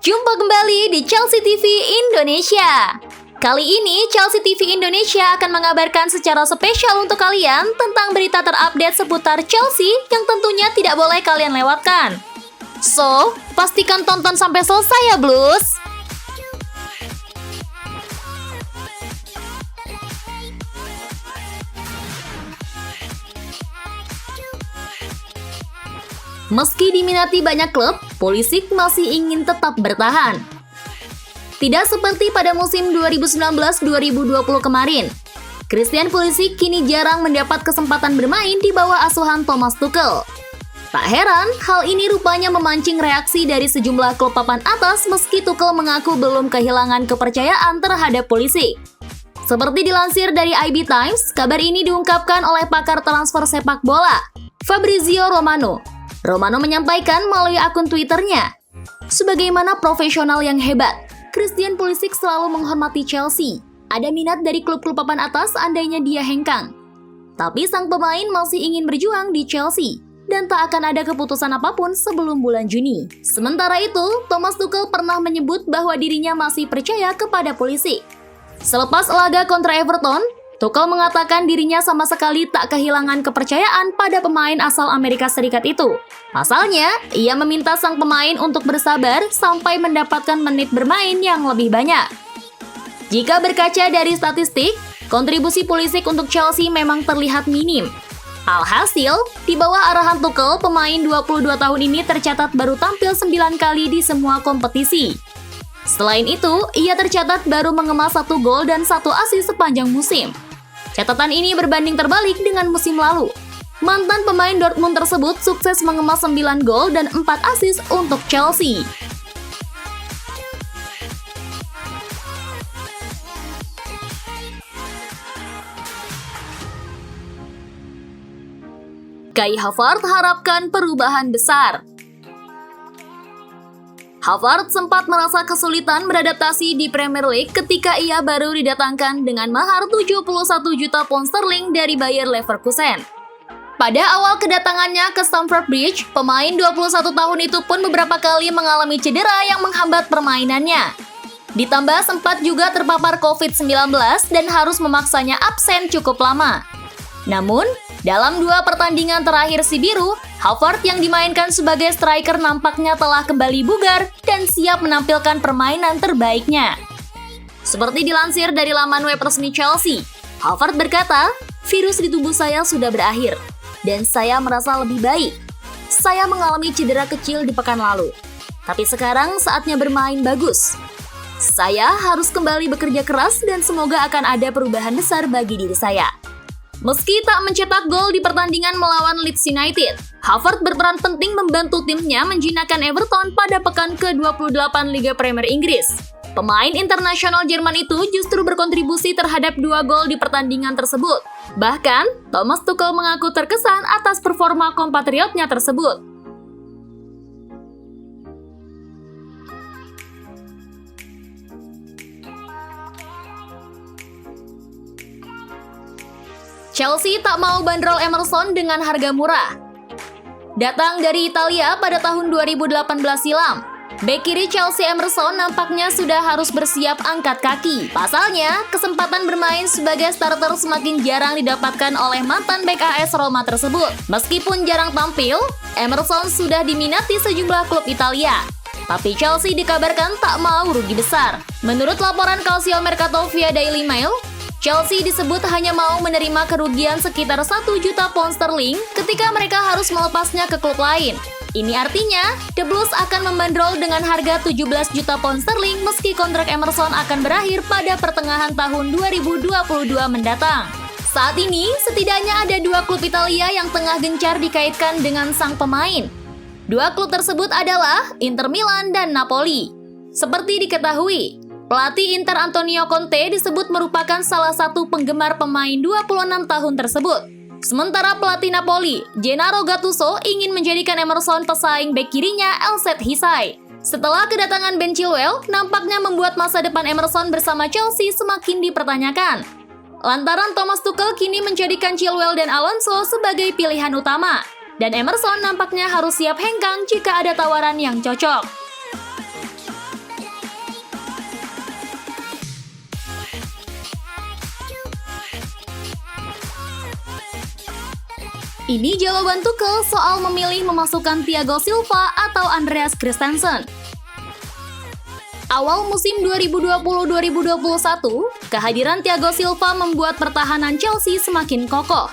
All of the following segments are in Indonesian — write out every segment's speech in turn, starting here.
Jumpa kembali di Chelsea TV Indonesia. Kali ini Chelsea TV Indonesia akan mengabarkan secara spesial untuk kalian tentang berita terupdate seputar Chelsea yang tentunya tidak boleh kalian lewatkan. So, pastikan tonton sampai selesai ya Blues. Meski diminati banyak klub, Pulisic masih ingin tetap bertahan. Tidak seperti pada musim 2019-2020 kemarin, Christian Pulisic kini jarang mendapat kesempatan bermain di bawah asuhan Thomas Tuchel. Tak heran, hal ini rupanya memancing reaksi dari sejumlah klub papan atas meski Tuchel mengaku belum kehilangan kepercayaan terhadap Pulisic. Seperti dilansir dari IB Times, kabar ini diungkapkan oleh pakar transfer sepak bola, Fabrizio Romano. Romano menyampaikan melalui akun Twitternya, "Sebagaimana profesional yang hebat, Christian Pulisic selalu menghormati Chelsea. Ada minat dari klub-klub papan atas andainya dia hengkang. Tapi sang pemain masih ingin berjuang di Chelsea dan tak akan ada keputusan apapun sebelum bulan Juni." Sementara itu, Thomas Tuchel pernah menyebut bahwa dirinya masih percaya kepada Pulisic. Selepas laga kontra Everton, Tuchel mengatakan dirinya sama sekali tak kehilangan kepercayaan pada pemain asal Amerika Serikat itu. Pasalnya, ia meminta sang pemain untuk bersabar sampai mendapatkan menit bermain yang lebih banyak. Jika berkaca dari statistik, kontribusi Pulisic untuk Chelsea memang terlihat minim. Alhasil, di bawah arahan Tuchel, pemain 22 tahun ini tercatat baru tampil 9 kali di semua kompetisi. Selain itu, ia tercatat baru mengemas 1 gol dan 1 assist sepanjang musim. Catatan ini berbanding terbalik dengan musim lalu. Mantan pemain Dortmund tersebut sukses mengemas 9 gol dan 4 assist untuk Chelsea. Kai Havertz harapkan perubahan besar. Havertz sempat merasa kesulitan beradaptasi di Premier League ketika ia baru didatangkan dengan mahar 71 juta pound sterling dari Bayer Leverkusen. Pada awal kedatangannya ke Stamford Bridge, pemain 21 tahun itu pun beberapa kali mengalami cedera yang menghambat permainannya. Ditambah sempat juga terpapar COVID-19 dan harus memaksanya absen cukup lama. Namun, dalam 2 pertandingan terakhir si biru, Havertz yang dimainkan sebagai striker nampaknya telah kembali bugar dan siap menampilkan permainan terbaiknya. Seperti dilansir dari laman web resmi Chelsea, Havertz berkata, "Virus di tubuh saya sudah berakhir, dan saya merasa lebih baik. Saya mengalami cedera kecil di pekan lalu, tapi sekarang saatnya bermain bagus. Saya harus kembali bekerja keras dan semoga akan ada perubahan besar bagi diri saya." Meski tak mencetak gol di pertandingan melawan Leeds United, Havertz berperan penting membantu timnya menjinakkan Everton pada pekan ke-28 Liga Premier Inggris. Pemain internasional Jerman itu justru berkontribusi terhadap 2 gol di pertandingan tersebut. Bahkan, Thomas Tuchel mengaku terkesan atas performa kompatriotnya tersebut. Chelsea tak mau bandrol Emerson dengan harga murah. Datang dari Italia pada tahun 2018 silam, bek kiri Chelsea Emerson nampaknya sudah harus bersiap angkat kaki. Pasalnya, kesempatan bermain sebagai starter semakin jarang didapatkan oleh mantan bek AS Roma tersebut. Meskipun jarang tampil, Emerson sudah diminati sejumlah klub Italia. Tapi Chelsea dikabarkan tak mau rugi besar. Menurut laporan Calcio Mercato via Daily Mail, Chelsea disebut hanya mau menerima kerugian sekitar 1 juta pound sterling ketika mereka harus melepasnya ke klub lain. Ini artinya, The Blues akan membandrol dengan harga 17 juta pound sterling meski kontrak Emerson akan berakhir pada pertengahan tahun 2022 mendatang. Saat ini, setidaknya ada 2 klub Italia yang tengah gencar dikaitkan dengan sang pemain. 2 klub tersebut adalah Inter Milan dan Napoli. Seperti diketahui, pelatih Inter Antonio Conte disebut merupakan salah satu penggemar pemain 26 tahun tersebut. Sementara pelatih Napoli, Gennaro Gattuso, ingin menjadikan Emerson pesaing bek kirinya Elset Hisai. Setelah kedatangan Ben Chilwell, nampaknya membuat masa depan Emerson bersama Chelsea semakin dipertanyakan. Lantaran Thomas Tuchel kini menjadikan Chilwell dan Alonso sebagai pilihan utama. Dan Emerson nampaknya harus siap hengkang jika ada tawaran yang cocok. Ini jawaban Tuchel soal memilih memasukkan Thiago Silva atau Andreas Christensen. Awal musim 2020-2021, kehadiran Thiago Silva membuat pertahanan Chelsea semakin kokoh.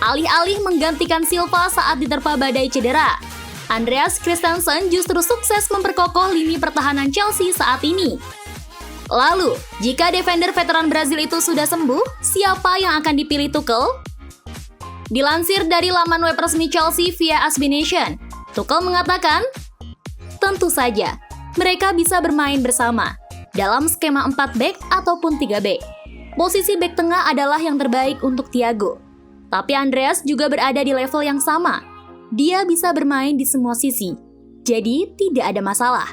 Alih-alih menggantikan Silva saat diterpa badai cedera, Andreas Christensen justru sukses memperkokoh lini pertahanan Chelsea saat ini. Lalu, jika defender veteran Brazil itu sudah sembuh, siapa yang akan dipilih Tuchel? Dilansir dari laman web resmi Chelsea via SB Nation, Tuchel mengatakan, tentu saja, mereka bisa bermain bersama dalam skema 4 back ataupun 3 back. Posisi back tengah adalah yang terbaik untuk Thiago. Tapi Andreas juga berada di level yang sama. Dia bisa bermain di semua sisi. Jadi tidak ada masalah.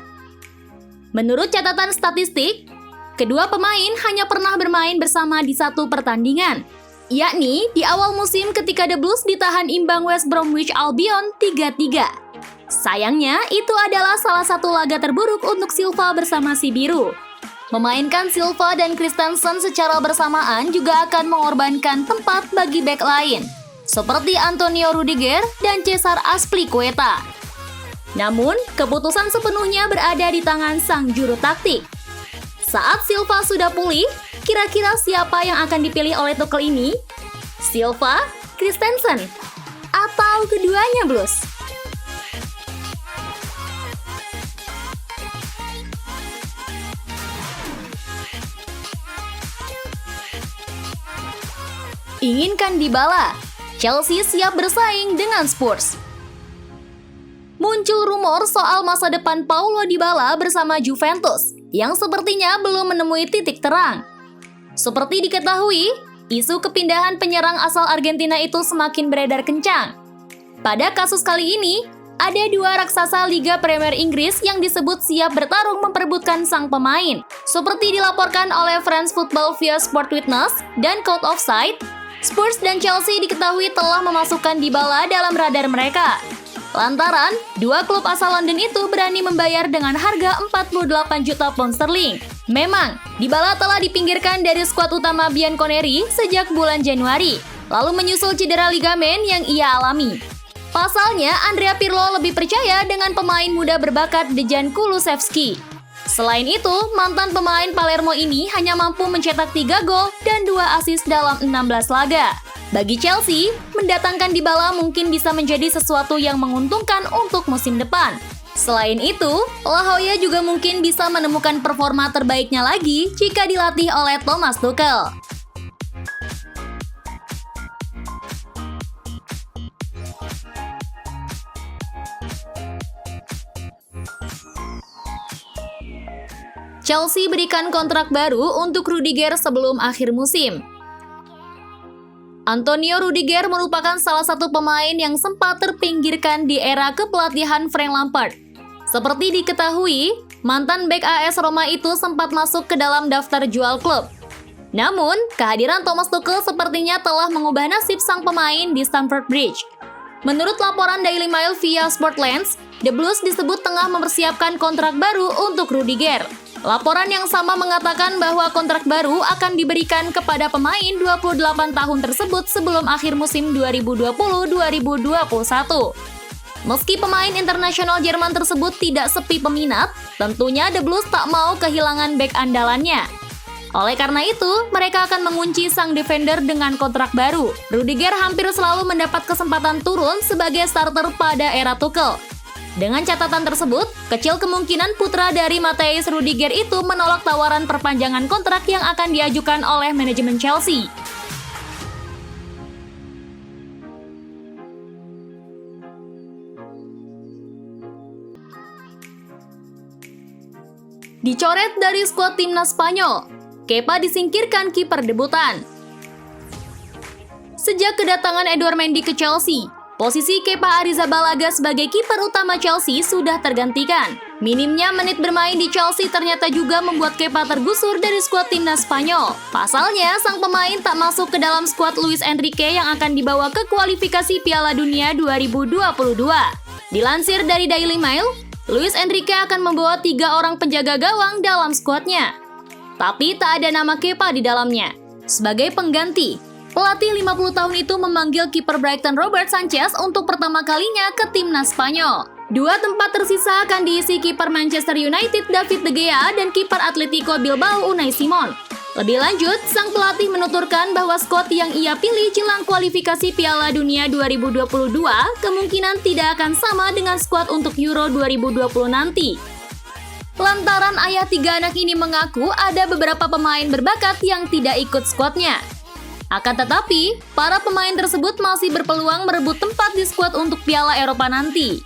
Menurut catatan statistik, kedua pemain hanya pernah bermain bersama di satu pertandingan, yakni di awal musim ketika The Blues ditahan imbang West Bromwich Albion 3-3. Sayangnya, itu adalah salah satu laga terburuk untuk Silva bersama si Biru. Memainkan Silva dan Christensen secara bersamaan juga akan mengorbankan tempat bagi bek lain, seperti Antonio Rudiger dan Cesar Azpilicueta. Namun, keputusan sepenuhnya berada di tangan sang juru taktik. Saat Silva sudah pulih, kira-kira siapa yang akan dipilih oleh Tuchel ini? Silva, Christensen, atau keduanya, Blues? Inginkan Dybala, Chelsea siap bersaing dengan Spurs. Muncul rumor soal masa depan Paulo Dybala bersama Juventus yang sepertinya belum menemui titik terang. Seperti diketahui, isu kepindahan penyerang asal Argentina itu semakin beredar kencang. Pada kasus kali ini, ada dua raksasa Liga Premier Inggris yang disebut siap bertarung memperebutkan sang pemain. Seperti dilaporkan oleh France Football via Sport Witness dan Code Offside, Spurs dan Chelsea diketahui telah memasukkan Dybala dalam radar mereka. Lantaran, dua klub asal London itu berani membayar dengan harga 48 juta pound sterling. Memang, Dybala telah dipinggirkan dari skuad utama Bianconeri sejak bulan Januari, lalu menyusul cedera ligamen yang ia alami. Pasalnya, Andrea Pirlo lebih percaya dengan pemain muda berbakat Dejan Kulusevski. Selain itu, mantan pemain Palermo ini hanya mampu mencetak 3 gol dan 2 assist dalam 16 laga. Bagi Chelsea, mendatangkan Dybala mungkin bisa menjadi sesuatu yang menguntungkan untuk musim depan. Selain itu, La Hoya juga mungkin bisa menemukan performa terbaiknya lagi jika dilatih oleh Thomas Tuchel. Chelsea berikan kontrak baru untuk Rudiger sebelum akhir musim. Antonio Rudiger merupakan salah satu pemain yang sempat terpinggirkan di era kepelatihan Frank Lampard. Seperti diketahui, mantan bek AS Roma itu sempat masuk ke dalam daftar jual klub. Namun, kehadiran Thomas Tuchel sepertinya telah mengubah nasib sang pemain di Stamford Bridge. Menurut laporan Daily Mail via Sportlands, The Blues disebut tengah mempersiapkan kontrak baru untuk Rudiger. Laporan yang sama mengatakan bahwa kontrak baru akan diberikan kepada pemain 28 tahun tersebut sebelum akhir musim 2020-2021. Meski pemain internasional Jerman tersebut tidak sepi peminat, tentunya The Blues tak mau kehilangan bek andalannya. Oleh karena itu, mereka akan mengunci sang defender dengan kontrak baru. Rudiger hampir selalu mendapat kesempatan turun sebagai starter pada era Tuchel. Dengan catatan tersebut, kecil kemungkinan putra dari Matthijs Rudiger itu menolak tawaran perpanjangan kontrak yang akan diajukan oleh manajemen Chelsea. Dicoret dari skuad timnas Spanyol, Kepa disingkirkan kiper debutan. Sejak kedatangan Edouard Mendy ke Chelsea, posisi Kepa Arrizabalaga sebagai kiper utama Chelsea sudah tergantikan. Minimnya menit bermain di Chelsea ternyata juga membuat Kepa tergusur dari skuad timnas Spanyol. Pasalnya, sang pemain tak masuk ke dalam skuad Luis Enrique yang akan dibawa ke kualifikasi Piala Dunia 2022. Dilansir dari Daily Mail, Luis Enrique akan membawa 3 orang penjaga gawang dalam skuadnya. Tapi tak ada nama Kepa di dalamnya. Sebagai pengganti, Pelatih 50 tahun itu memanggil kiper Brighton Robert Sanchez untuk pertama kalinya ke timnas Spanyol. Dua tempat tersisa akan diisi kiper Manchester United David De Gea dan kiper Atletico Bilbao Unai Simon. Lebih lanjut, sang pelatih menuturkan bahwa skuad yang ia pilih jelang kualifikasi Piala Dunia 2022 kemungkinan tidak akan sama dengan skuad untuk Euro 2020 nanti. Lantaran ayah tiga anak ini mengaku ada beberapa pemain berbakat yang tidak ikut skuadnya. Akan tetapi, para pemain tersebut masih berpeluang merebut tempat di skuad untuk Piala Eropa nanti.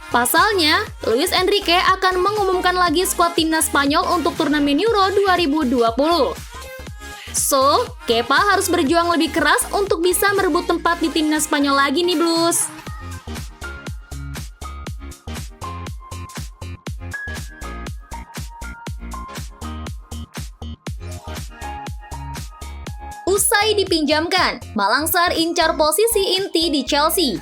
Pasalnya, Luis Enrique akan mengumumkan lagi skuad timnas Spanyol untuk turnamen Euro 2020. So, Kepa harus berjuang lebih keras untuk bisa merebut tempat di timnas Spanyol lagi nih Blues. Usai dipinjamkan, Malang Sarr incar posisi inti di Chelsea.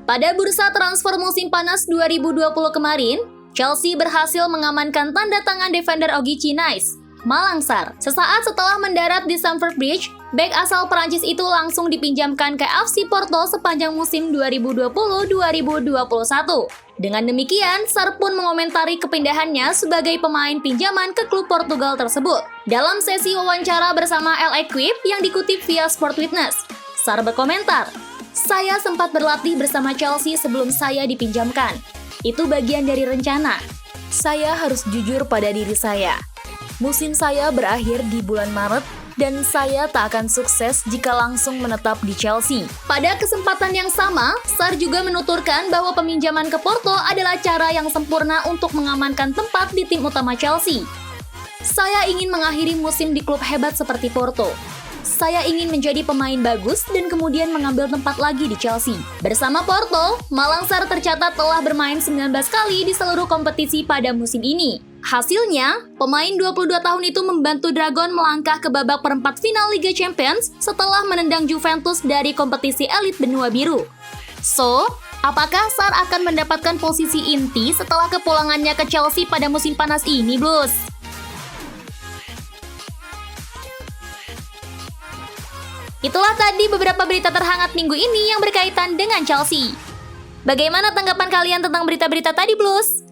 Pada bursa transfer musim panas 2020 kemarin, Chelsea berhasil mengamankan tanda tangan defender Ogechi Nice, Malang Sarr. Sesaat setelah mendarat di Stamford Bridge, bek asal Perancis itu langsung dipinjamkan ke FC Porto sepanjang musim 2020-2021. Dengan demikian, Sarr pun mengomentari kepindahannya sebagai pemain pinjaman ke klub Portugal tersebut. Dalam sesi wawancara bersama El Equipe yang dikutip via Sport Witness, Sarr berkomentar, "Saya sempat berlatih bersama Chelsea sebelum saya dipinjamkan. Itu bagian dari rencana. Saya harus jujur pada diri saya. Musim saya berakhir di bulan Maret, dan saya tak akan sukses jika langsung menetap di Chelsea." Pada kesempatan yang sama, Sarr juga menuturkan bahwa peminjaman ke Porto adalah cara yang sempurna untuk mengamankan tempat di tim utama Chelsea. "Saya ingin mengakhiri musim di klub hebat seperti Porto. Saya ingin menjadi pemain bagus dan kemudian mengambil tempat lagi di Chelsea." Bersama Porto, Malang Sarr tercatat telah bermain 19 kali di seluruh kompetisi pada musim ini. Hasilnya, pemain 22 tahun itu membantu Dragon melangkah ke babak perempat final Liga Champions setelah menendang Juventus dari kompetisi elit benua biru. So, apakah Sarr akan mendapatkan posisi inti setelah kepulangannya ke Chelsea pada musim panas ini, Blues? Itulah tadi beberapa berita terhangat minggu ini yang berkaitan dengan Chelsea. Bagaimana tanggapan kalian tentang berita-berita tadi, Blues?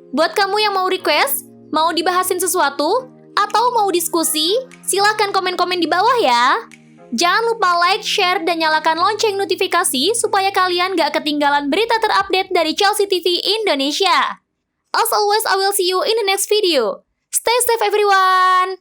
Buat kamu yang mau request, mau dibahasin sesuatu, atau mau diskusi, silahkan komen-komen di bawah ya. Jangan lupa like, share, dan nyalakan lonceng notifikasi supaya kalian gak ketinggalan berita terupdate dari Chelsea TV Indonesia. As always, I will see you in the next video. Stay safe everyone!